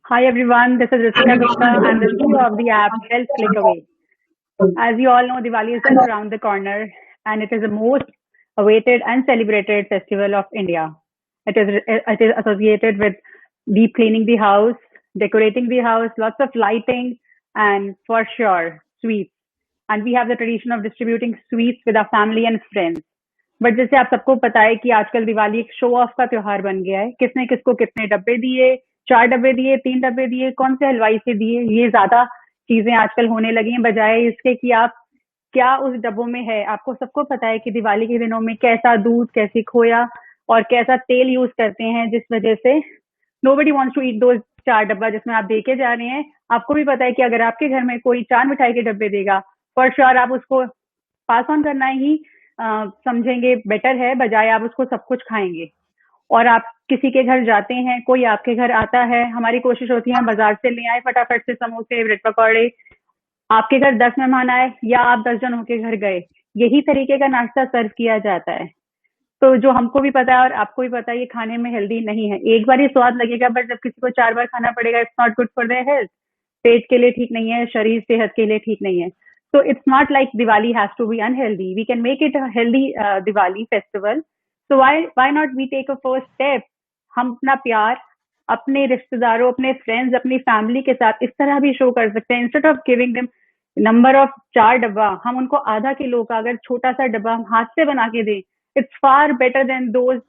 Hi everyone, this is Ritika Gupta. I'm the CEO of the app Health Click Away. As you all know, Diwali is just around the corner and it is the most awaited and celebrated festival of India. It is associated with deep cleaning the house, decorating the house, lots of lighting, and for sure, sweets. And we have the tradition of distributing sweets with our family and friends. But जैसे आप सबको पता है कि आजकल दिवाली एक show off का त्योहार बन गया है। किसने किसको कितने डब्बे दिए, 4 डब्बे दिए, 3 डब्बे दिए, कौन से हलवाई से दिए, ये ज्यादा चीजें आजकल होने लगी हैं बजाय इसके कि आप क्या उस डब्बों में है। आपको सबको पता है कि दिवाली के दिनों में कैसा दूध, कैसी खोया और कैसा तेल यूज करते हैं, जिस वजह से नोबडी वांट्स टू ईट दो 4 डब्बा जिसमें आप देके जा रहे हैं। आपको भी पता है कि अगर आपके घर में कोई 4 मिठाई के डब्बे देगा, फॉर श्योर आप उसको पास ऑन करना ही समझेंगे बेटर है, बजाय आप उसको सब कुछ खाएंगे। और आप किसी के घर जाते हैं, कोई आपके घर आता है, हमारी कोशिश होती है हम बाजार से ले आए फटाफट से समोसे, ब्रेड पकौड़े। आपके घर 10 मेहमान आए या आप 10 जनों के घर गए, यही तरीके का नाश्ता सर्व किया जाता है। तो जो हमको भी पता है और आपको भी पता है, ये खाने में हेल्दी नहीं है। एक बार ही स्वाद लगेगा, बट जब किसी को 4 बार खाना पड़ेगा, it's not good for their health. पेट के लिए ठीक नहीं है, शरीर सेहत के लिए ठीक नहीं है। So it's not like Diwali has to be unhealthy. We can make it a healthy Diwali festival. So why not we take a first step? हम अपना प्यार अपने रिश्तेदारों, अपने फ्रेंड्स, अपनी फैमिली के साथ इस तरह भी शो कर सकते हैं। Instead of giving them number of 4 डब्बा, हम उनको आधा किलो का अगर छोटा सा डब्बा हम हाथ से बना के दें, it's far better than those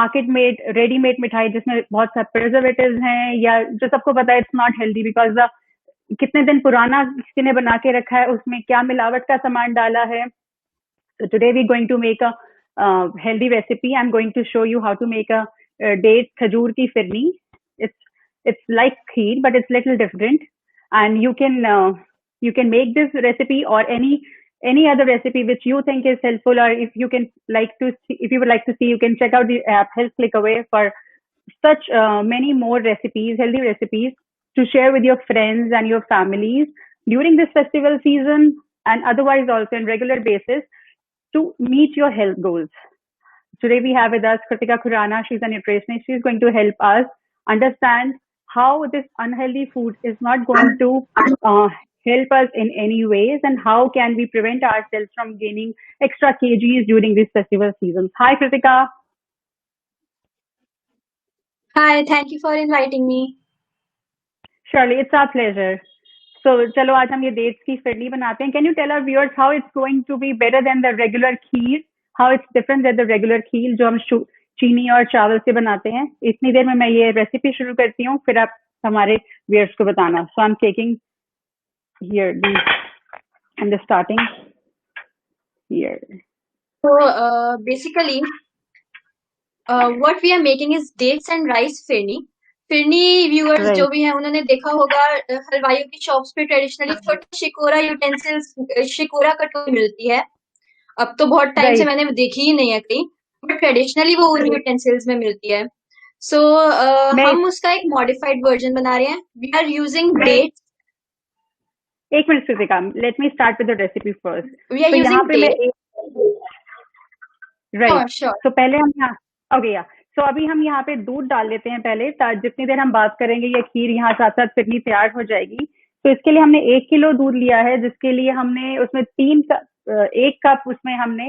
market made readymade मिठाई जिसमें बहुत सा प्रिजर्वेटिव्स हैं, या जो सबको पता है it's not healthy because the कितने दिन पुराना किसी ने बना के रखा है, उसमें क्या मिलावट का सामान डाला है। So today we're going to make a healthy recipe. I'm going to show you how to make a date khajur ki firni. It's like kheer, but it's little different. And you can make this recipe or any other recipe which you think is helpful, or if you would like to see, you can check out the app Health Click Away for such many more recipes, healthy recipes to share with your friends and your families during this festival season and otherwise also on regular basis to meet your health goals. Today we have with us Kritika Khurana. She's a nutritionist. She's going to help us understand how this unhealthy food is not going to help us in any ways, and how can we prevent ourselves from gaining extra kgs during this festival season. Hi Kritika. Hi, thank you for inviting me. Surely, it's our pleasure. So चलो आज हम ये dates की फिरनी बनाते हैं. Can you tell our viewers how it's going to be better than the regular kheer? How it's different than the regular kheer जो हम चीनी और चावल से बनाते हैं. इतनी देर में मैं ये रेसिपी शुरू करती हूँ, फिर आप हमारे viewers को बताना. So I'm taking here I'm just starting here. So basically, what we are making is dates and rice firni. Phirni viewers Right. जो भी हैं उन्होंने देखा होगा हलवाइयों की शॉप्स पे ट्रेडिशनली छोटा शिकोरा यूटेंसिल्स, शिकोरा कटोरी मिलती है. अब तो बहुत टाइम से Right. मैंने देखी ही नहीं है कहीं, बट ट्रेडिशनली वो उन यूटेंसिल्स में मिलती है. सो हम उसका एक मॉडिफाइड वर्जन बना रहे हैं. We are using dates. एक मिनट Kritika, let me start with the recipe first. We are तो यहाँ यूजिंग पे मैं डेट्स. Right, sure. तो पहले हम यहाँ ओके या सो अभी हम यहाँ पे दूध डाल लेते हैं पहले. जितनी देर हम बात करेंगे ये खीर यहाँ साथ साथ फिरनी तैयार हो जाएगी. तो इसके लिए हमने 1 किलो दूध लिया है, जिसके लिए हमने उसमें 1 कप उसमें हमने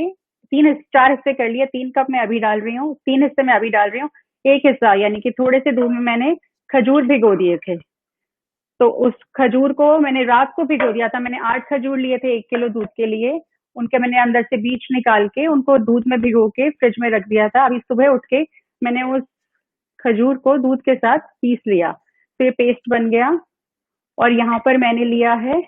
4 हिस्से कर लिए. 3 कप मैं अभी डाल रही हूँ, 3 हिस्से में अभी डाल रही हूँ. 1 हिस्सा यानी कि थोड़े से दूध में मैंने खजूर भिगो दिए थे. तो उस खजूर को मैंने रात को भिगो दिया था. मैंने 8 खजूर लिए थे 1 किलो दूध के लिए. उनके मैंने अंदर से बीज निकाल के उनको दूध में भिगो के फ्रिज में रख दिया था. अभी सुबह उठ के मैंने उस खजूर को दूध के साथ पीस लिया, तो ये पेस्ट बन गया. और यहाँ पर मैंने लिया है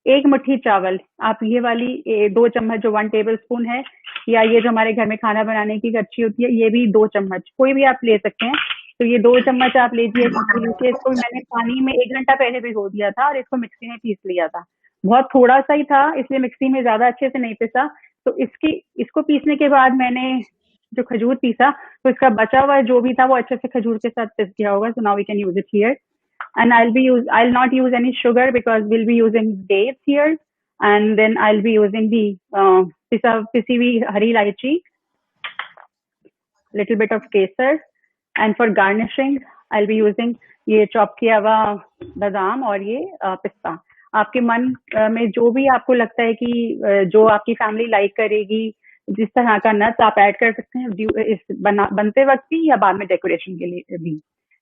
1 मुट्ठी चावल. आप ये वाली 2 चम्मच जो 1 टेबल स्पून है, या ये जो हमारे घर में खाना बनाने की कच्ची होती है, ये भी 2 चम्मच, कोई भी आप ले सकते हैं. तो ये 2 चम्मच आप लीजिए. इसको मैंने पानी में 1 घंटा पहले भिगो दिया था और इसको मिक्सी में पीस लिया था. बहुत थोड़ा सा ही था, इसलिए मिक्सी में ज्यादा अच्छे से नहीं पिसा. तो इसको पीसने के बाद मैंने जो खजूर पीसा, तो इसका बचा हुआ जो भी था वो अच्छे से खजूर के साथ पिस गया होगा. So now we can use it here. And I'll not use any sugar because we'll be using dates here, and then I'll be using the pisi हुई हरी इलायची, little bit of kesar, and for garnishing I be using ये chop किया हुआ बादाम और ये पिस्ता। आपके मन में जो भी आपको लगता है कि जो आपकी फैमिली लाइक करेगी, जिस तरह का नट्स आप ऐड कर सकते हैं इस बनते वक्त भी या बाद में डेकोरेशन के लिए भी।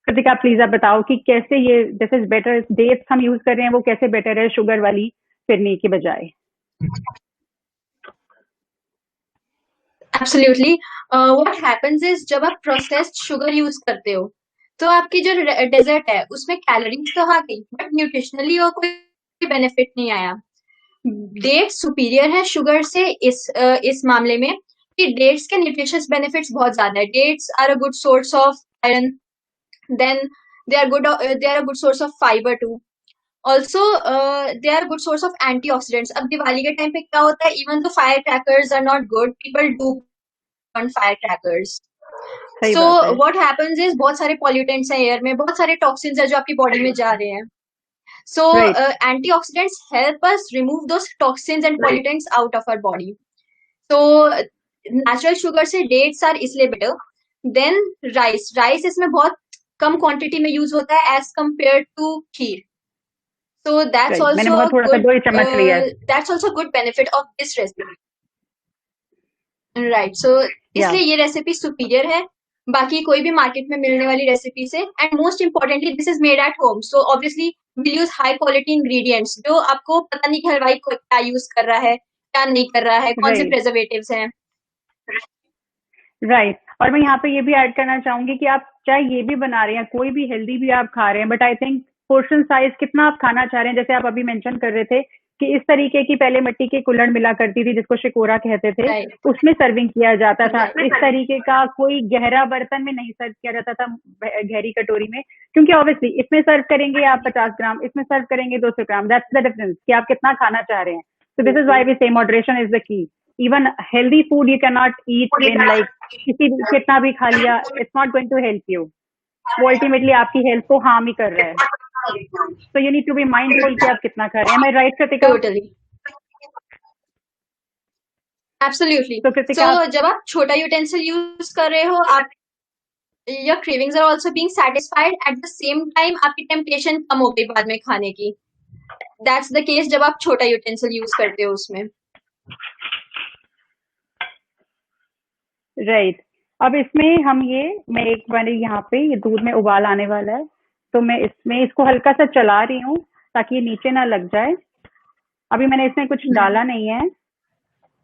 कृतिका प्लीज आप बताओ कि कैसे ये दिस इज बेटर, डेट्स हम यूज कर रहे हैं वो कैसे बेटर है शुगर वाली फिरनी के बजाय? एब्सोल्युटली। व्हाट हैपेंस इज जब आप प्रोसेस्ड शुगर यूज करते हो तो आपकी जो डेजर्ट है उसमें कैलोरीज तो आ गई बट न्यूट्रिशनली और कोई बेनिफिट नहीं आया। डेट्स सुपीरियर है शुगर से इस मामले में कि डेट्स के न्यूट्रिशियस बेनिफिट्स बहुत ज्यादा है। Dates are a good source of iron, then they are a good source of fiber too. Also, they are a good source of antioxidants. अब दिवाली के टाइम पे क्या होता है, even though firecrackers are not good, people do burn firecrackers. So what happens is बहुत सारे pollutants हैं air में, बहुत सारे टॉक्सिन्स हैं जो आपकी बॉडी में जा रहे हैं. So antioxidants help us remove those toxins and pollutants out of our body. So natural sugar से dates are इसलिए better. Then rice इसमें बहुत कम क्वांटिटी में यूज होता है as compared to kheer. So that's also good benefit of this recipe. Right. So इसलिए ये recipe superior है बाकी कोई भी मार्केट में मिलने वाली रेसिपी से. And most importantly this is made at home. So obviously will use high quality ingredients जो आपको पता नहीं कि हलवाई क्या यूज कर रहा है, क्या नहीं कर रहा है, कौन से प्रिजर्वेटिव्स हैं. राइट. और मैं यहाँ पे ये भी ऐड करना चाहूंगी कि आप चाहे ये भी बना रहे हैं, कोई भी हेल्दी भी आप खा रहे हैं, but I think portion size कितना आप खाना चाह रहे हैं. जैसे आप अभी मेंशन कर रहे थे कि इस तरीके की पहले मिट्टी की कुल्हड़ मिला करती थी जिसको शिकोरा कहते थे, उसमें सर्विंग किया जाता था. इस तरीके का कोई गहरा बर्तन में नहीं सर्व किया जाता था, गहरी कटोरी में, क्योंकि ऑब्वियसली इसमें सर्व करेंगे आप 50 ग्राम, इसमें सर्व करेंगे 200 ग्राम. दैट्स द डिफरेंस कि आप कितना खाना चाह रहे हैं. So this is why we say moderation is the key. Even healthy food you cannot eat in like कितना भी खा लिया, it's not going to help you. वो ultimately आपकी health को harm ही कर रहा है. So you need to be mindful कि आप कितना खा रहे हैं. Am I right, Kritika? Totally. Absolutely. So जब आप छोटा utensil use कर रहे हो, आप your cravings are also being satisfied at the same time आपकी temptation कम हो गई बाद में खाने की. That's the case जब आप छोटा utensil use करते हो उसमें. राइट. अब इसमें हम मैं एक बार यहाँ पे ये दूध में उबाल आने वाला है तो मैं इसमें इसको हल्का सा चला रही हूँ ताकि ये नीचे ना लग जाए. अभी मैंने इसमें कुछ डाला नहीं है,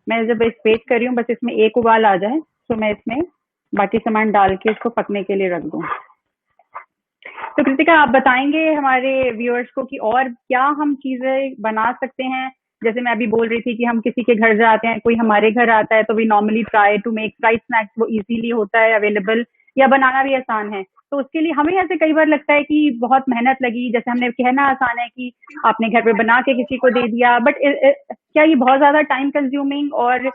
मैं जब इस वेट कर रही हूँ बस इसमें एक उबाल आ जाए तो मैं इसमें बाकी सामान डाल के इसको पकने के लिए रख दूँ. तो कृतिका आप बताएंगे हमारे व्यूअर्स को कि और क्या हम चीजें बना सकते हैं. जैसे मैं अभी बोल रही थी कि हम किसी के घर जाते हैं, कोई हमारे घर आता है तो we normally try to make fried snacks. वो इजीली होता है अवेलेबल या बनाना भी आसान है. तो उसके लिए हमें ऐसे कई बार लगता है कि बहुत मेहनत लगी. जैसे हमने कहना आसान है कि आपने घर पे बना के किसी को दे दिया, बट क्या ये बहुत ज्यादा टाइम कंज्यूमिंग और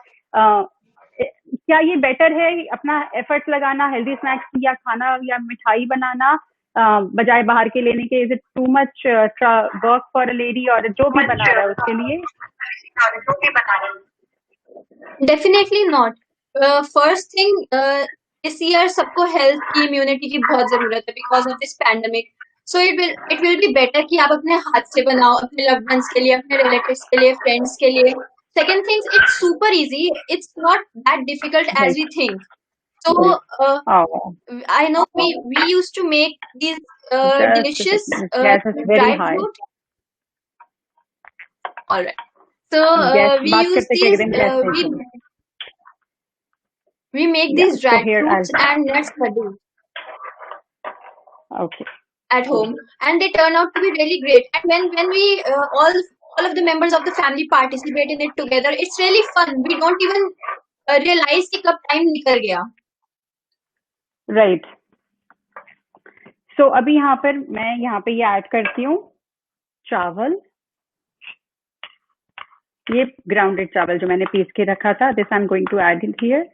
क्या ये बेटर है अपना एफर्ट्स लगाना हेल्दी स्नैक्स या खाना या मिठाई बनाना बजाय बाहर के लेने के? Is it too much work for a lady और जो भी बना रहा है उसके लिए? Definitely not. फर्स्ट थिंग इस ईयर सबको हेल्थ की इम्यूनिटी की बहुत जरूरत है because of this pandemic. So it will be better कि आप अपने हाथ से बनाओ अपने लव्ड वंस के लिए, अपने रिलेटिव्स के लिए, फ्रेंड्स के लिए. Second thing, it's super easy. It's not that difficult as we think. So I know we used to make these delicious dry fruit. All right. So we use these. We make these dry fruits and nuts laddu. Okay. At home, and they turn out to be really great. And when we all of the members of the family participate in it together, it's really fun. We don't even realize कि कब time निकल गया. Right. So अभी यहाँ पर मैं यहाँ पे ये ऐड करती हूँ चावल. ये ग्राउंडेड चावल जो मैंने पीस के रखा था, this I am going to add in here.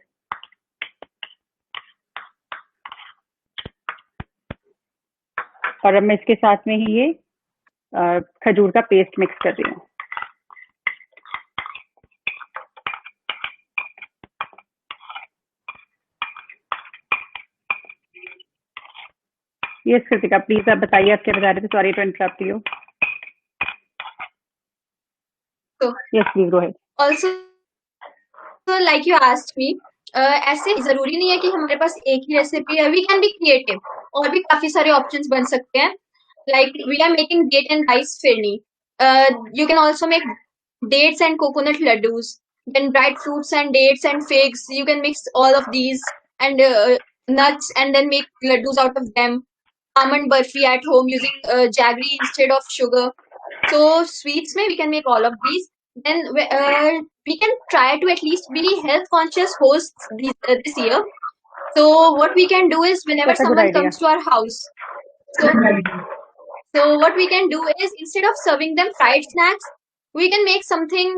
और अब मैं इसके साथ में ही ये खजूर का पेस्ट मिक्स कर रही हूँ. यस कृतिका, प्लीज आप बताइए, आप क्या बता रहे थे? Sorry to interrupt you. तो yes please go ahead. Also like you asked me, ऐसे जरूरी नहीं है कि हमारे पास एक ही रेसिपी है, वी कैन बी क्रिएटिव, और भी काफी सारे ऑप्शंस बन सकते हैं। Like we are making date and rice phirni, you can also make dates and coconut laddus, then dried fruits and dates and figs. You can mix all of these and nuts and then make laddus out of them. Almond burfi at home using jaggery instead of sugar. So sweets mein we can make all of these. Then we can try to at least be health conscious hosts this year. So what we can do is whenever That's a good someone idea. comes to our house, so what we can do is instead of serving them fried snacks, we can make something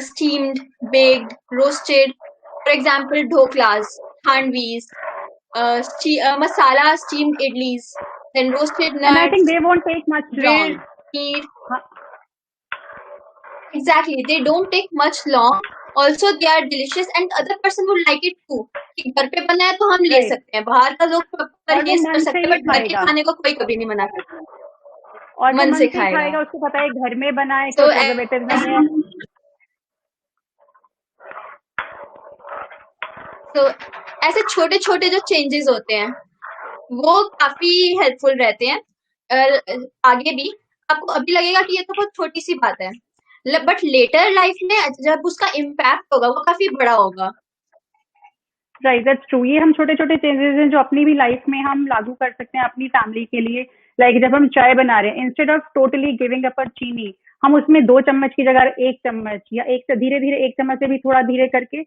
steamed, baked, roasted. For example, dhoklas, khandvis, masala steamed idlis, then roasted And I think nuts, they won't take much long. grilled meat. Exactly, they don't take much long. Also, they are delicious, and other person would like it too. कि घर पे बना है तो हम ले Right. सकते हैं, बाहर का लोग और परहेज वो कर मन से सकते हैं, ही बट घर के खाएगा, खाने को कोई कभी नहीं मना करता। और वो मन मन से से ही खाएगा। खाएगा, उसको पता है घर में बना है, So कोई प्रिजर्वेटिव नहीं है। तो ऐसे छोटे छोटे जो चेंजेस होते हैं वो काफी हेल्पफुल रहते हैं। आगे भी आपको अभी लगेगा कि ये तो बहुत छोटी सी बात है, बट लेटर लाइफ में जब उसका इम्पैक्ट होगा वो काफी बड़ा होगा। Right, that's true. ये हम छोटे छोटे चेंजेस हैं जो अपनी भी लाइफ में हम लागू कर सकते हैं अपनी फैमिली के लिए। लाइक जब हम चाय बना रहे हैं, instead of totally giving up चीनी, हम उसमें 2 चम्मच की जगह 1 चम्मच या एक धीरे धीरे 1 चम्मच से भी थोड़ा धीरे करके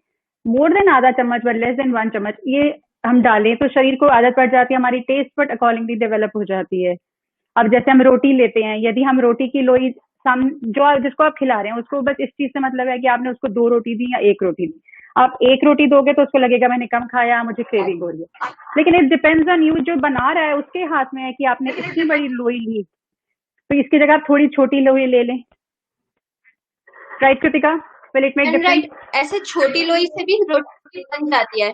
मोर देन आधा चम्मच बट लेस देन 1 चम्मच ये हम डालें तो शरीर को आदत पड़ जाती है, हमारी टेस्ट बट अकॉर्डिंगली डेवलप हो जाती है। अब जैसे हम रोटी लेते हैं, यदि हम रोटी की लोई जिसको आप खिला रहे हैं उसको बस इस चीज से मतलब है कि आपने उसको 2 रोटी दी या 1 रोटी दी। आप 1 रोटी दोगे तो उसको लगेगा मैंने कम खाया, मुझे क्रेविंग हो रही है। लेकिन इट डिपेंड्स ऑन यू, जो बना रहा है उसके हाथ में है कि आपने इतनी बड़ी लोई ली तो इसकी जगह आप थोड़ी छोटी लोई ले लें। Right Kritika, will it make difference? Right, ऐसे छोटी लोई से भी रोटी बन जाती है।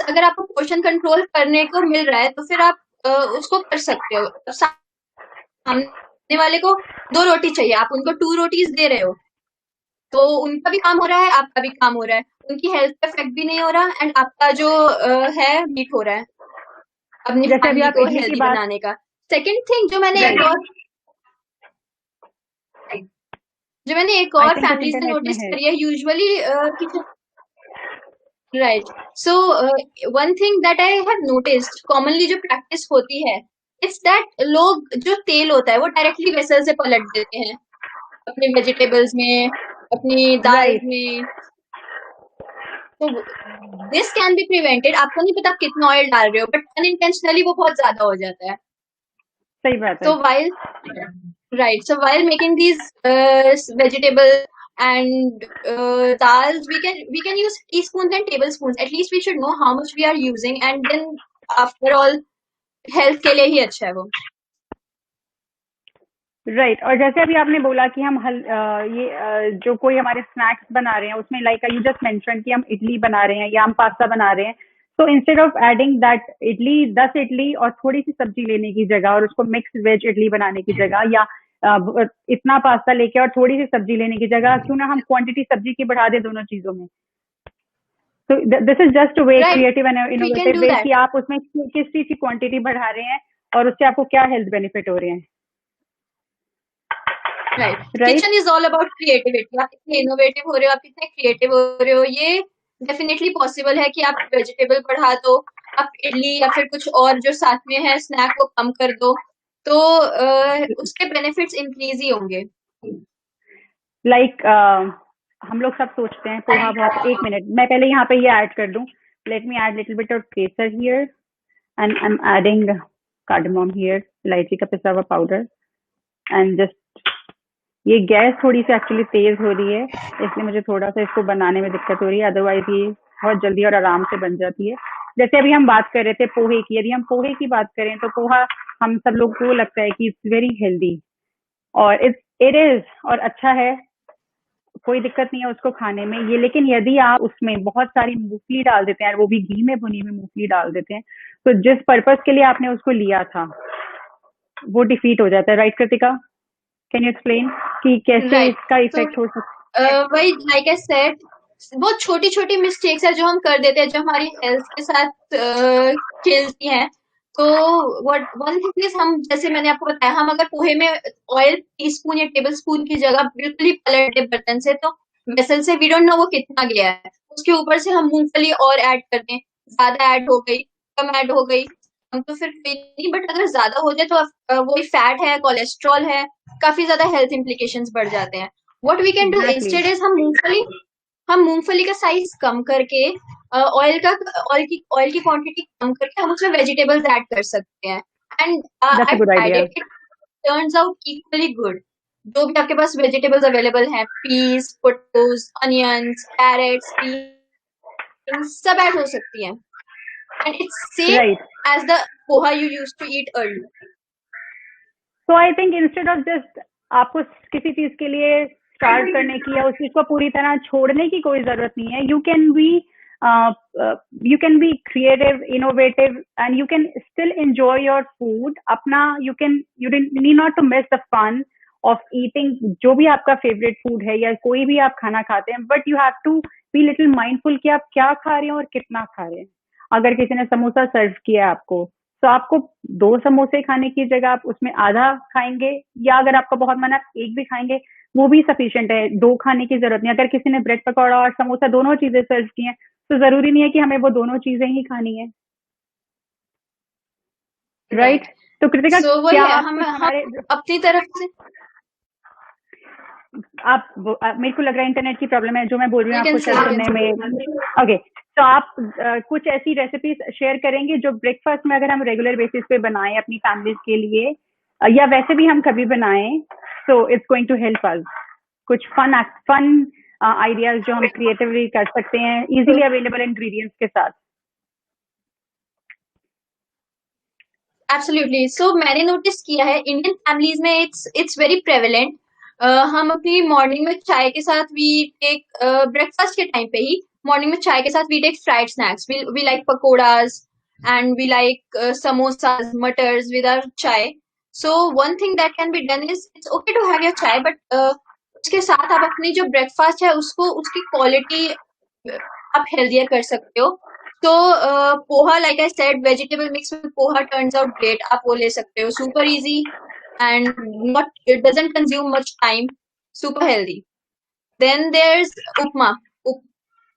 अगर आपको पोर्शन कंट्रोल करने को मिल रहा है तो फिर आप उसको कर सकते हो। सामने वाले को 2 रोटी चाहिए, आप उनको 2 रोटीज दे रहे हो, तो उनका भी काम हो रहा है, आपका भी काम हो रहा है, उनकी हेल्थ पे इफेक्ट भी नहीं हो रहा एंड आपका जो है मीट हो रहा है अपनी जैसे अभी फैमिली आप को इडली की हेल्दी बात, बनाने का। सेकंड थिंग जो मैंने एक और आई थिंक कुछ फैमिलीज में इंटरनेट में नोटिस है। करी है usually right. So one thing that I have noticed commonly जो प्रैक्टिस होती है इट्स दैट लोग जो तेल होता है वो डायरेक्टली वेसल से पलट देते हैं अपने वेजिटेबल्स में, अपनी दाल राइट, में। तो दिस कैन बी प्रिवेंटेड। आपको नहीं पता आप कितना ऑयल डाल रहे हो बट अनइंटेंशनली वो बहुत ज्यादा हो जाता है। सही बात है। So while making these vegetable and dals, we can use teaspoons and tablespoons. At least we should know how much we are using, and then after all, health के लिए ही अच्छा है वो। राइट, और जैसे अभी आपने बोला कि हम जो कोई हमारे स्नैक्स बना रहे हैं उसमें लाइक यू जस्ट मेंशन कि हम इडली बना रहे हैं या हम पास्ता बना रहे हैं, तो instead of adding that idli 10 idli और थोड़ी सी सब्जी लेने की जगह और उसको मिक्स वेज इडली बनाने की जगह या इतना पास्ता लेके और थोड़ी सी सब्जी लेने की जगह क्यों ना हम क्वांटिटी सब्जी की बढ़ा दें दोनों चीजों में। तो this is just way creative and innovative वे कि आप उसमें किस चीज की क्वांटिटी बढ़ा रहे हैं और उससे आपको क्या हेल्थ बेनिफिट हो रहे हैं। Right, kitchen is all about creativity. आप कितने इनोवेटिव हो रहे हो, आप कितने क्रिएटिव हो रहे हो, ये डेफिनेटली पॉसिबल है कि आप वेजिटेबल बढ़ा दो, आप इडली या फिर कुछ और जो साथ में है स्नैक को कम कर दो, तो उसके बेनिफिट्स इंक्रीज ही होंगे। लाइक हम लोग सब सोचते हैं पोहा बहुत, 1 मिनट मैं पहले यहाँ पे ये ऐड कर दूं, let me add little bit of Kesar here and I am adding cardamom here, इलायची का पिसा हुआ पाउडर, एंड जस्ट ये गैस थोड़ी सी एक्चुअली तेज हो रही है इसलिए मुझे थोड़ा सा इसको बनाने में दिक्कत हो रही है, अदरवाइज ये बहुत जल्दी और आराम से बन जाती है। जैसे अभी हम बात कर रहे थे पोहे की, यदि हम पोहे की बात करें तो पोहा हम सब लोग को लगता है कि इट्स वेरी हेल्दी और इट इज और अच्छा है, कोई दिक्कत नहीं है उसको खाने में ये। लेकिन यदि आप उसमें बहुत सारी मूंगफली डाल देते हैं, वो भी घी में भुनी हुई मूंगफली डाल देते हैं, तो जिस पर्पस के लिए आपने उसको लिया था वो डिफीट हो जाता है, right Kritika? Can you explain कि कैसे राइट इसका तो इफेक्ट हो सकता है? वही लाइक आई सेड, बहुत छोटी छोटी मिस्टेक्स है जो हम कर देते हैं जो हमारी हेल्थ के साथ खेलती हैं। तो व्हाट वन थिंग इज, हम जैसे मैंने आपको बताया, हम अगर पोहे में ऑयल टीस्पून या टेबल स्पून की जगह बिल्कुल ही पलट दे बर्तन से, तो वेसल से, वी डोंट नो वो कितना गया है। उसके ऊपर से हम मूंगफली और ऐड कर दें, ज्यादा ऐड हो गई, कम ऐड हो गई, हम तो फिर कोई नहीं, बट अगर ज्यादा हो जाए तो वही फैट है, कोलेस्ट्रॉल है, काफी ज्यादा हेल्थ इम्प्लीकेशंस बढ़ जाते हैं। What we can do exactly. Instead is, हम मूंगफली का साइज कम करके, ऑयल की क्वांटिटी कम करके हम उसमें वेजिटेबल्स ऐड कर सकते हैं। And that's a I good tried idea. It, it turns out equally good. जो भी आपके पास वेजिटेबल्स अवेलेबल हैं, peas, potatoes, onions, carrots, beans, सब ऐड हो सकती हैं। And it's right. Same as the poha you used to eat early. So I think instead of just आपको किसी चीज के लिए स्टार्ट करने की या उस चीज को पूरी तरह छोड़ने की कोई जरूरत नहीं है। You can be creative, innovative, and you can still enjoy your food अपना। You need not to miss the fun of eating जो भी आपका फेवरेट फूड है या कोई भी आप खाना खाते हैं, but you have to be little mindful कि आप क्या खा रहे हैं और कितना खा रहे हैं। अगर किसी ने समोसा सर्व किया आपको, तो आपको 2 समोसे खाने की जगह आप उसमें आधा खाएंगे, या अगर आपका बहुत मन है आप एक भी खाएंगे, वो भी सफिशिएंट है। 2 खाने की जरूरत नहीं। अगर किसी ने ब्रेड पकौड़ा और समोसा दोनों चीजें सर्व की हैं, तो जरूरी नहीं है कि हमें वो दोनों चीजें ही खानी है, राइट? राइट। तो कृतिका, सो वही क्या है, आप हम कुछ हम हमारे अपनी तरफ से, मेरे को लग रहा है इंटरनेट की प्रॉब्लम है, जो मैं बोल रही यू हूँ कैन आपको से, शायद सुनने में। ओके, तो आप कुछ ऐसी रेसिपीज शेयर करेंगे जो ब्रेकफास्ट में अगर हम रेगुलर बेसिस पे बनाएं अपनी फैमिलीज के लिए, या वैसे भी हम कभी बनाएं, so it's going to help us. कुछ फन फन आइडियाज जो हम क्रिएटिवली कर सकते हैं इजीली अवेलेबल इंग्रेडिएंट्स के साथ। एब्सोल्युटली। सो मैंने नोटिस किया है इंडियन फैमिलीज में इट्स वेरी प्रेवलेंट। हम अपनी मॉर्निंग में चाय के साथ वी टेक, ब्रेकफास्ट के टाइम पे ही मॉर्निंग में चाय के साथ we take fried snacks, we like pakoras and we like samosas, matars with our chai. So one thing that can be done is, it's okay to have your chai, but उसके साथ आप अपनी जो ब्रेकफास्ट है उसको, उसकी क्वालिटी आप हेल्दियर कर सकते हो। तो poha, like I said, vegetable mix में पोहा टर्न्स आउट ग्रेट। आप वो ले सकते हो, super easy and not, it doesn't consume much time, super healthy. Then there's upma,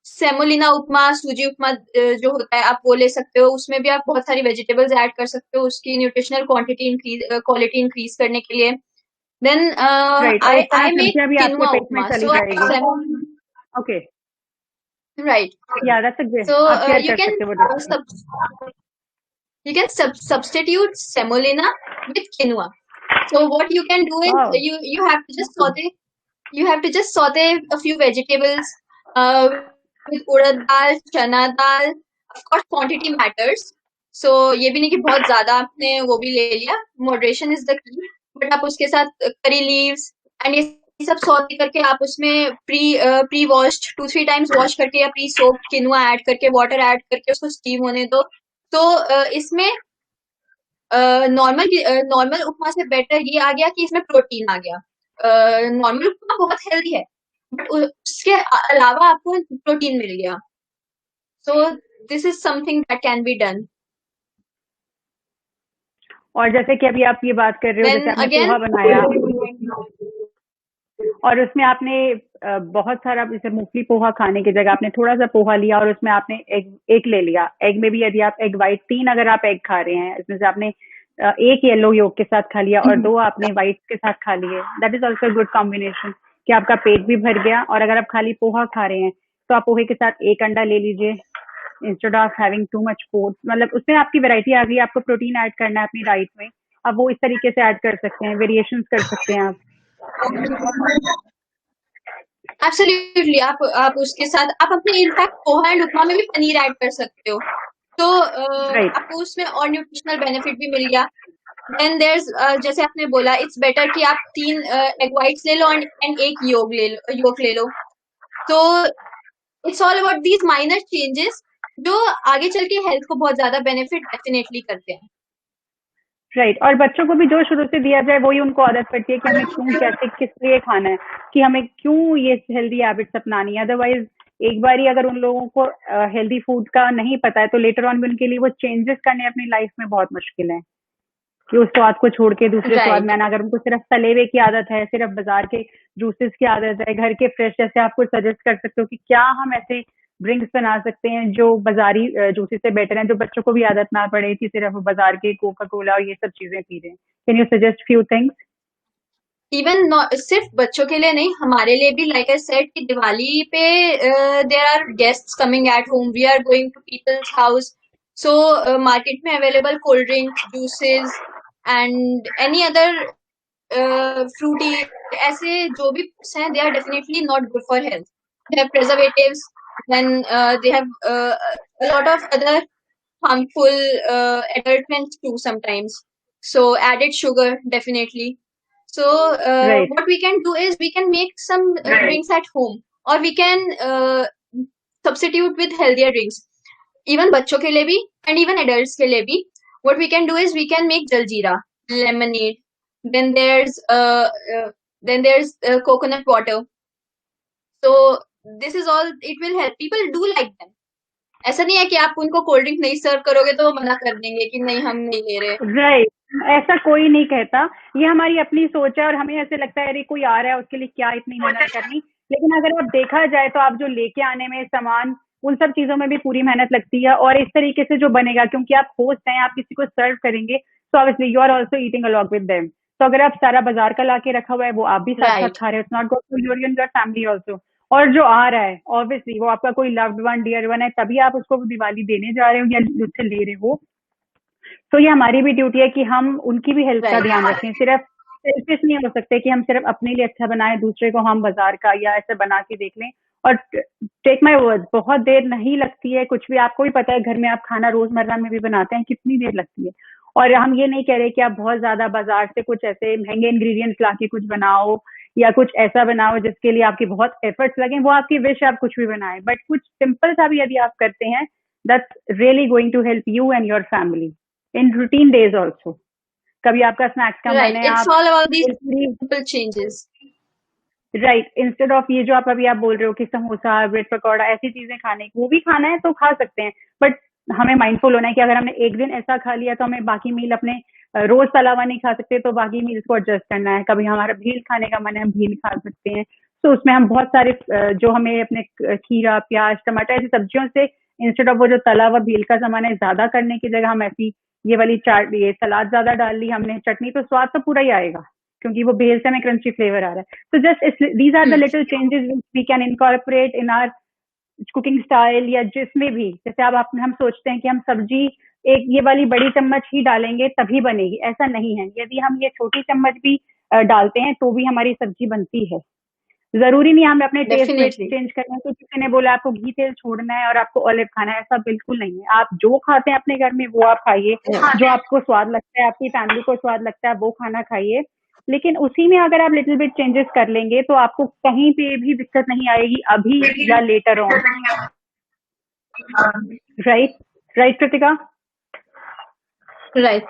semolina upma, sooji upma जो होता है, आप वो ले सकते हो। उसमें भी आप बहुत सारी वेजिटेबल्स ऐड कर सकते हो उसकी nutritional quantity increase, quality increase करने के लिए। देन राइट, और आई इस तरह आई मेक सब्जियां भी आपके किनुआ पेट में उपमा। चली सो जाएगी। ओके, राइट, या दैट्स अ ग्रेट, so आप शेयर you कर can सकते हो वो recipe. substitute semolina with quinoa. So what you can do is, वाह। you have to just saute a few vegetables uh, with urad dal, chana dal. Of course, quantity matters. So ये भी नहीं कि बहुत ज्यादा आपने वो भी ले लिया, moderation is the key. But आप उसके साथ करी लीव्स एंड ये सब सौते करके आप उसमें प्री वॉश्ड 2-3 टाइम्स वॉश करके या प्री सोप्ड किनुआ ऐड करके, वाटर ऐड करके उसको स्टीम होने दो। तो इसमें नॉर्मल उपमा से बेटर ये आ गया कि इसमें प्रोटीन आ गया। नॉर्मल उपमा बहुत हेल्दी है, बट उसके अलावा आपको प्रोटीन मिल गया। सो this is something that can be done. और जैसे कि अभी आप ये बात कर रहे हो, जैसे देन आपने अगेन, पोहा बनाया और उसमें आपने बहुत सारा, जैसे मूंगफली पोहा खाने की जगह आपने थोड़ा सा पोहा लिया और उसमें आपने एग ले लिया। एग में भी यदि आप एग वाइट, 3 अगर आप एग खा रहे हैं, इसमें से आपने एक येलो योग के साथ खा लिया और 2 आपने व्हाइट के साथ खा लिए, that is also good combination कि आपका पेट भी भर गया। और अगर आप खाली पोहा खा रहे हैं, तो आप पोहे के साथ 1 अंडा ले लीजिए instead of having too much food. मतलब उसमें आपकी वैरायटी आ गई, आपको प्रोटीन ऐड करना है अपनी डाइट में, अब वो इस तरीके से ऐड कर सकते हैं, वेरिएशंस कर सकते हैं आप। एब्सोल्युटली, आप उसके साथ आप अपने इनफैक्ट पोहा एंड उपमा में भी पनीर ऐड कर सकते हो। तो राइट। आपको उसमें और न्यूट्रिशनल बेनिफिट भी मिल गया। देन देयर्स, जैसे आपने बोला, इट्स बेटर कि आप 3 एग व्हाइट्स ले लो एंड 1 योक ले लो। तो it's all about these minor changes जो आगे चल के हेल्थ को बहुत ज्यादा बेनिफिट डेफिनेटली करते हैं। राइट। और बच्चों को भी जो शुरू से दिया जाए वही उनको आदत पड़ती है कि हमें क्यों, कैसे, किस लिए खाना है, कि हमें क्यों ये हेल्दी हैबिट्स अपनानी है। अदरवाइज एक बार ही अगर उन लोगों को हेल्दी फूड का नहीं पता है तो लेटर ऑन भी उनके लिए वो चेंजेस करने अपनी लाइफ में बहुत मुश्किल है, कि उस स्वाद को छोड़ के दूसरे स्वाद में राइट। आना। अगर उनको सिर्फ तले हुए की आदत है, सिर्फ बाजार के जूसेस की आदत है, घर के फ्रेश, जैसे आप कुछ सजेस्ट कर सकते हो कि क्या हम ऐसे ड्रिंक्स बना सकते हैं जो बाजारी जूसेस से बेटर हैं, जो बच्चों को भी आदत ना पड़े कि सिर्फ वो बाजार के कोका कोला और ये सब चीजें पी रहे हैं। Can you suggest few things? Even not सिर्फ बच्चों के लिए नहीं, हमारे लिए भी, लाइक आई सेड कि दिवाली पे there are guests coming at home, we are going to people's house, so market में available cold drinks, juices and any other Frooti, ऐसे जो भी foods हैं, they are definitely not good for health. They have preservatives, then they have a lot of other harmful adulterants too sometimes. So added sugar, definitely. So right. what we can do is we can make some drinks at home, or we can substitute with healthier drinks. Even बच्चों के लिए भी and even adults के लिए भी, what we can do is we can make jaljeera, lemonade. Then there's coconut water. So this is all. It will help. People do like them. ऐसा नहीं है कि आप उनको कोल्ड ड्रिंक नहीं सर्व करोगे तो वो मना कर देंगे कि नहीं हम नहीं ले रहे। राइट। ऐसा कोई नहीं कहता, ये हमारी अपनी सोच है और हमें ऐसे लगता है अरे कोई आ रहा है उसके लिए क्या इतनी मेहनत करनी। लेकिन अगर आप देखा जाए तो आप जो लेके आने में सामान, उन सब चीजों में भी पूरी मेहनत लगती है। और इस तरीके से जो बनेगा, क्योंकि आप होस्ट हैं, आप किसी को सर्व करेंगे, तो obviously you are also eating along with them. तो अगर आप सारा बाजार का लाके रखा हुआ है वो आप भी साथ साथ राइट। खा रहे हो, it's not good for your your family also. और जो आ रहा है ऑब्वियसली वो आपका कोई लव्ड वन, डियर वन है, तभी आप उसको दिवाली देने जा रहे हो या उससे ले रहे हो। तो ये हमारी भी ड्यूटी है कि हम उनकी भी हेल्थ का ध्यान राइट। रखें। सिर्फ सेल्फिश नहीं हो सकते कि हम सिर्फ अपने लिए अच्छा बनाएं, दूसरे को हम बाजार का या ऐसे बना के देख लें। और टेक माय वर्ड, बहुत देर नहीं लगती है कुछ भी। आपको भी पता है घर में आप खाना रोजमर्रा में भी बनाते हैं, कितनी देर लगती है। और हम ये नहीं कह रहे कि आप बहुत ज्यादा बाजार से कुछ ऐसे महंगे इंग्रेडिएंट्स लाके कुछ बनाओ या कुछ ऐसा बनाओ जिसके लिए आपकी बहुत एफर्ट्स लगे, वो आपकी विश, आप कुछ भी बनाएं। बट कुछ सिंपल सा भी यदि आप करते हैं, that's really going to help you and your family in routine days also. कभी आपका स्नैक्स का मन राइट। है, इट्स आप ऑल अबाउट दीज बिल्कुल simple changes. Right, instead of ये जो आप अभी आप बोल रहे हो कि समोसा, ब्रेड पकौड़ा, ऐसी चीजें खाने की, वो भी खाना है तो खा सकते हैं। बट हमें माइंडफुल होना है कि अगर हमने एक दिन ऐसा खा लिया तो हमें बाकी मील अपने रोज तला हुआ नहीं खा सकते, तो बाकी मील्स को एडजस्ट करना है। कभी हमारा भील खाने का मन है, हम भील खा सकते हैं। तो उसमें हम बहुत सारे जो हमें अपने खीरा, प्याज, टमाटर ऐसी सब्जियों से, इंस्टेड ऑफ वो जो तला हुआ भील का सामान है ज्यादा करने की जगह हम ऐसी ये वाली चाट, ये सलाद ज्यादा डाल ली हमने, चटनी, तो स्वाद तो पूरा ही आएगा क्योंकि वो भेल से हमें क्रंची फ्लेवर आ रहा है। तो just these are the little changes we can incorporate in our cooking style, या जिसमें भी, जैसे अब आप हम सोचते हैं कि हम सब्जी एक ये वाली बड़ी चम्मच ही डालेंगे तभी बनेगी, ऐसा नहीं है। यदि हम ये छोटी चम्मच भी डालते हैं तो भी हमारी सब्जी बनती है। जरूरी नहीं हमें अपने टेस्ट में डेफिनेटली। चेंज करना है। तो किसी ने बोला आपको घी तेल छोड़ना है और आपको ऑलिव खाना है, ऐसा बिल्कुल नहीं है। आप जो खाते हैं अपने घर में वो आप खाइए, जो आपको स्वाद लगता है, आपकी फैमिली को स्वाद लगता है, वो खाना खाइए। लेकिन उसी में अगर आप लिटिल बिट चेंजेस कर लेंगे तो आपको कहीं पे भी दिक्कत नहीं आएगी, अभी या later on. Right, right Kritika. Right.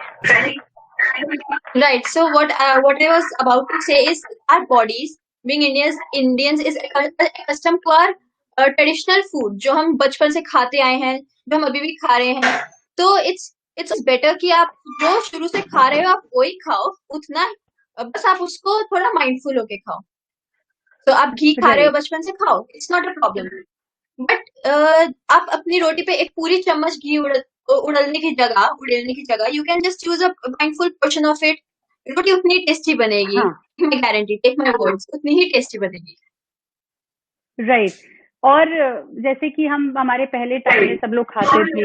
Right. So what I was about to say is our bodies, being Indians is accustomed to our traditional food, जो हम बचपन से खाते आए हैं, जो हम अभी भी खा रहे हैं। तो it's better कि आप जो शुरू से खा रहे हो आप वही खाओ, उतना बस आप उसको थोड़ा माइंडफुल होके खाओ। तो आप घी खा रहे हो राइट, बचपन से, खाओ, it's not a problem. But आप अपनी रोटी पे एक पूरी चम्मच घी उड़ेलने की जगह you can just use a mindful portion of it. रोटी उतनी टेस्टी बनेगी, हाँ, मैं गारंटी, टेक माय वर्ड्स, उतनी ही टेस्टी बनेगी। राइट। और जैसे कि हम हमारे पहले टाइम में सब लोग खाते थे,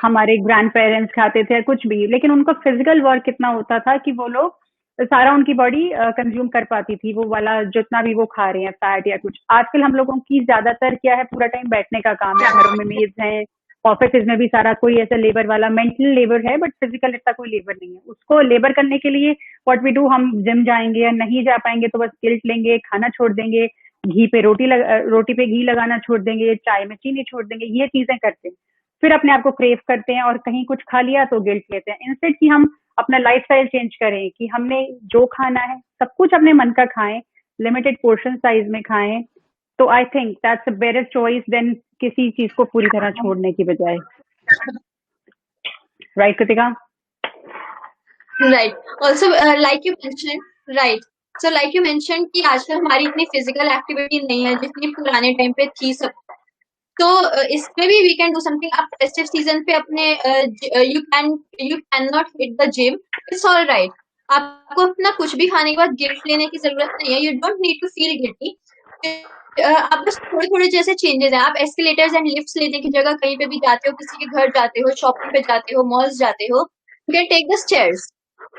हमारे ग्रैंड पेरेंट्स खाते थे कुछ भी, लेकिन उनका फिजिकल वर्क कितना होता था कि वो लोग सारा उनकी बॉडी कंज्यूम कर पाती थी वो वाला जितना भी वो खा रहे हैं फैट या कुछ। आजकल हम लोगों की ज्यादातर क्या है, पूरा टाइम बैठने का काम है, घरों में मेज है, ऑफिस में भी सारा कोई ऐसा लेबर वाला, मेंटल लेबर है बट फिजिकल इतना कोई लेबर नहीं है। उसको लेबर करने के लिए व्हाट वी डू, हम जिम जाएंगे या नहीं जा पाएंगे तो बस गिल्ट लेंगे, खाना छोड़ देंगे, घी पे रोटी पे घी लगाना छोड़ देंगे, चाय में चीनी छोड़ देंगे, ये चीजें करते हैं। फिर अपने आप को क्रेव करते हैं और कहीं कुछ खा लिया तो गिल्ट लेते हैं। इंस्टेड कि हम अपना लाइफस्टाइल चेंज करें कि हमने जो खाना है सब कुछ अपने मन का खाएं, लिमिटेड पोर्शन साइज में खाएं, तो I think that's a better choice than किसी चीज को पूरी तरह छोड़ने की बजाय। Right Kritika? Right. Also like you mention, right, so like you mention कि आजकल हमारी इतनी फिजिकल एक्टिविटी नहीं है जितनी पुराने टाइम पे थी सब। तो इसमें भी वी कैन डू समथिंग। आप फेस्टिव सीजन पे अपने you can not hit the gym, it's all right. आपको अपना कुछ भी खाने के बाद गिल्ट लेने की जरूरत नहीं है, you don't need to feel guilty. आप बस थोड़े थोड़े जैसे चेंजेस हैं। आप एस्केलेटर्स एंड लिफ्ट्स लेने की जगह कहीं पे भी जाते हो, किसी के घर जाते हो, शॉपिंग पे जाते हो, मॉल्स जाते हो, you can take the stairs.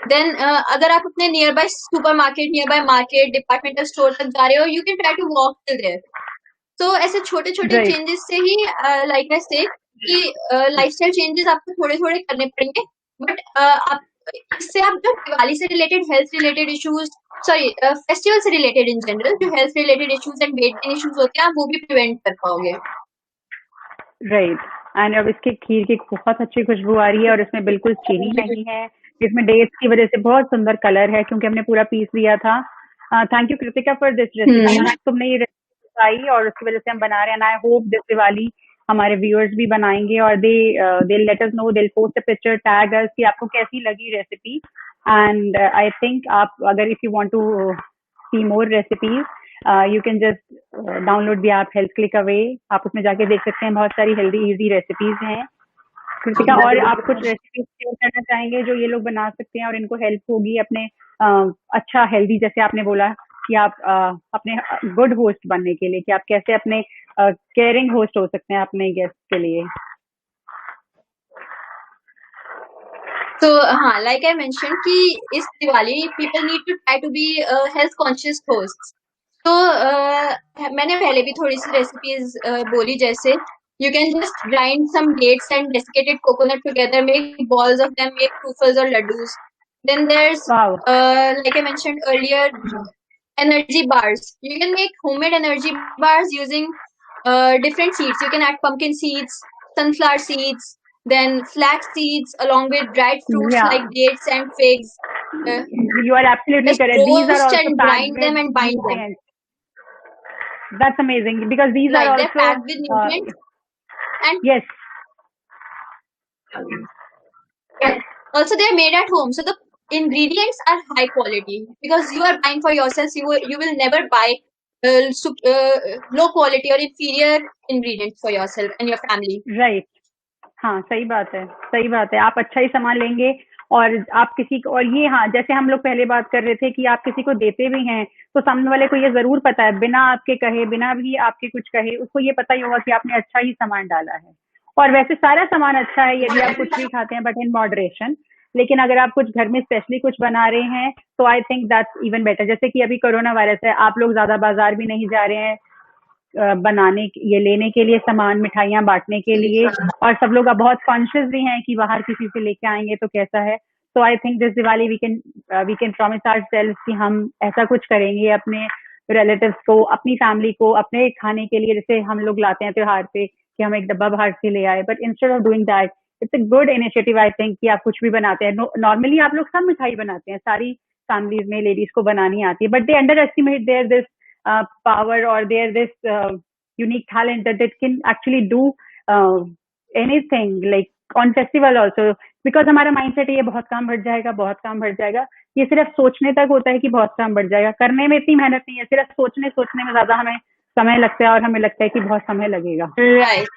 Then अगर आप अपने nearby supermarket, nearby market, departmental store तक जा रहे हो, you can try to walk till there. तो ऐसे छोटे छोटे राइट चेंजेस से ही लाइक आई से कि लाइफस्टाइल चेंजेस आपको थोड़े थोड़े करने पड़ेंगे। बट आप इससे आप जो दिवाली से related, health related issues, sorry festival से रिलेटेड इन जनरल जो health related issues and weight gain issues होते हैं, आप वो भी प्रिवेंट कर पाओगे। राइट। एंड अब इसकी खीर की बहुत अच्छी खुशबू आ रही है और इसमें बिल्कुल चीनी नहीं है, इसमें डेट्स की वजह से बहुत सुंदर कलर है क्योंकि हमने पूरा पीस लिया था। Thank you Kritika for this recipe. तुमने ये रेसिपी बताई और उसकी वजह से हम बना रहे हैं। आई होप दिस दिवाली हमारे व्यूअर्स भी बनाएंगे और they let us know, they post a picture, tag us कि आपको कैसी लगी रेसिपी। एंड आई थिंक आप अगर if you want to see more recipes, you can just download the app health click away. आप उसमें जाके देख सकते हैं, बहुत सारी हेल्दी इजी रेसिपीज हैं। कृतिका, और आप कुछ रेसिपीज शेयर करना चाहेंगे जो ये लोग बना सकते हैं और इनको हेल्प होगी अपने अच्छा हेल्दी, जैसे आपने बोला कि आप अपने गुड होस्ट बनने के लिए, कि आप कैसे अपने केयरिंग होस्ट हो सकते हैं अपने गेस्ट के लिए? तो हाँ, लाइक आई मेंशन कि इस Diwali people need to try to be health conscious host. तो मैंने पहले भी थोड़ी सी रेसिपीज बोली, जैसे you can just grind some dates and desiccated coconut together, make balls of them, make truffles और laddoos. Then there's wow, like I mentioned earlier, energy bars. You can make homemade energy bars using different seeds. You can add pumpkin seeds, sunflower seeds, then flax seeds along with dried fruits yeah, like dates and figs. Uh, you are absolutely just correct. These are roast also and packed grind with them and bind them. nutrients. That's amazing because these are Right, they're also packed with nutrients and yes. also they're made at home. So the ingredients are high quality because you are buying for yourselves. You will never buy low quality or inferior ingredients for yourself and your family. Right, हाँ सही बात है, सही बात है। आप अच्छा ही सामान लेंगे और आप किसी को, और ये हाँ, जैसे हम लोग पहले बात कर रहे थे कि आप किसी को देते भी हैं तो सामने वाले को ये जरूर पता है, बिना आपके कहे, बिना भी आपके कुछ कहे, उसको ये पता ही होगा कि आपने अच्छा ही सामान डाला है। और वैसे सारा सामान अच्छा है यदि आप कुछ भी खाते हैं, बट इन मॉडरेशन। लेकिन अगर आप कुछ घर में स्पेशली कुछ बना रहे हैं तो I think that's even better. जैसे कि अभी कोरोना वायरस है, आप लोग ज्यादा बाजार भी नहीं जा रहे हैं बनाने, ये लेने के लिए सामान, मिठाइयाँ बांटने के लिए, और सब लोग अब बहुत कॉन्शियस भी हैं कि बाहर किसी से लेके आएंगे तो कैसा है। तो I think this Diwali we can promise ourselves कि हम ऐसा कुछ करेंगे अपने रिलेटिव्स को, अपनी फैमिली को, अपने खाने के लिए, जैसे हम लोग लाते हैं त्योहार पे कि हम एक डब्बा बाहर से ले आए, but instead of doing that, it's a good initiative I think कि आप कुछ भी बनाते हैं। नॉर्मली आप लोग सब मिठाई बनाते हैं, सारी फैमिलीज में लेडीज को बनानी आती है, but they underestimate their this power or their this unique talent that they can actually do anything like on festival also, because हमारा mindset है ये बहुत काम बढ़ जाएगा, बहुत काम बढ़ जाएगा। ये सिर्फ सोचने तक होता है कि बहुत काम बढ़ जाएगा, करने में इतनी मेहनत नहीं है, सिर्फ सोचने में ज्यादा हमें समय लगता है और हमें लगता है कि बहुत समय लगेगा। राइट,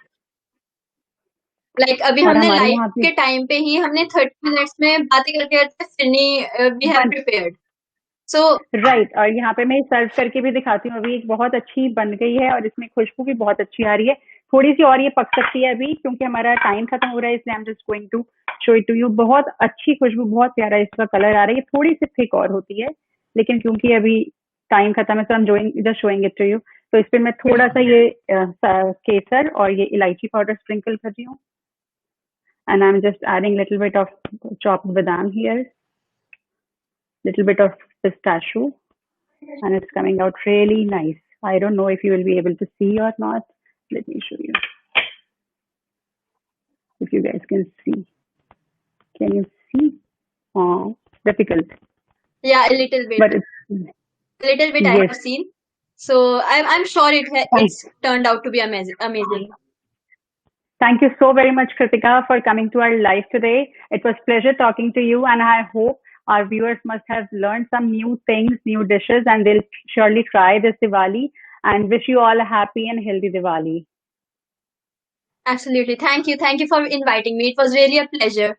लाइक अभी और हमने हमारे लाइव यहाँ पे के टाइम पे ही हमने 30 मिनट्स में बातें करते करते phirni we have prepared. So right, और यहाँ पे मैं सर्व करके भी दिखाती हूँ। अभी एक बहुत अच्छी बन गई है और इसमें खुशबू भी बहुत अच्छी आ रही है। थोड़ी सी और ये पक सकती है अभी क्योंकि हमारा टाइम खत्म हो रहा है, इसलिए I am just going to show it to you. बहुत अच्छी खुशबू, बहुत प्यारा इसका कलर आ रहा है। ये थोड़ी सी थिक और होती है, लेकिन क्योंकि अभी टाइम खत्म है तो हम just showing it to you. तो इस पे मैं थोड़ा सा ये केसर और ये इलायची पाउडर स्प्रिंकल कर रही हूँ, and I am just adding little bit of chopped badam here, little bit of pistachio, and it's coming out really nice. I don't know if you will be able to see or not. Let me show you. If you guys can see. Can you see? Oh, difficult. Yeah, a little bit. But it's, A little bit I yes. have seen. So I'm sure Thank, it's turned out to be amazing. thank you so very much, Kritika, for coming to our live today. It was pleasure talking to you, and I hope our viewers must have learned some new things, new dishes, and they'll surely try this Diwali. And wish you all a happy and healthy Diwali. Absolutely. Thank you. Thank you for inviting me. It was really a pleasure.